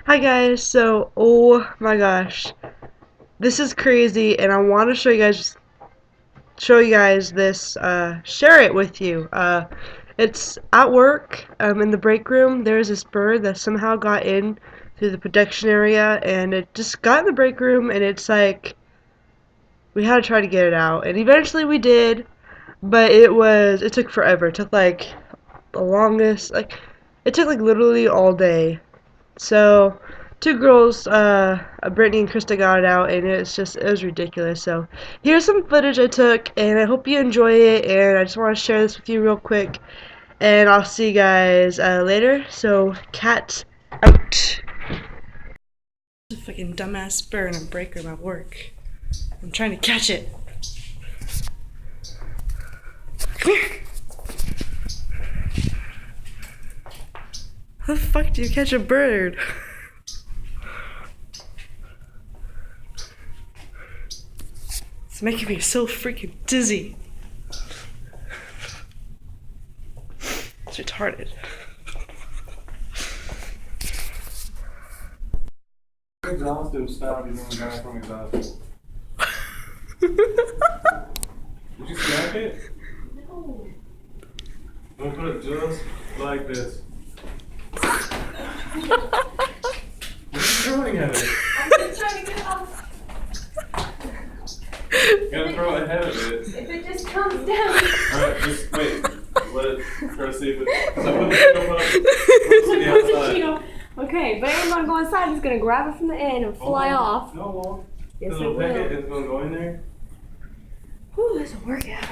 Hi guys, so oh my gosh, this is crazy, and I want to show you guys this, share it with you. It's at work, in the break room. There's this bird that somehow got in through the production area, and it just got in the break room, and it's like we had to try to get it out, and eventually we did, but it took forever. It took like the longest, it took like literally all day. So, two girls, Brittany and Krista got it out, and it was ridiculous. So, here's some footage I took, and I hope you enjoy it, and I just want to share this with you real quick, and I'll see you guys, later. So, cat out. A fucking dumbass bird in a break room at work. I'm trying to catch it. Come here. How the fuck do you catch a bird? It's making me so freaking dizzy. It's retarded. Exhaust him, stop. He's on the guy from exhaust. Did you smack it? No. I'm gonna put it just like this. What are you throwing at it? I'm just trying to get off. You gotta throw it ahead of it. If it just comes down. Alright, just wait. Let it try to see if it. So put the sheet up. Put the sheet outside. Okay, but I'm gonna go inside. It's gonna grab it from the end and fly off. No, it won't. Yes, It'll it pick will. it. It's gonna go in there. Whew, that's a workout.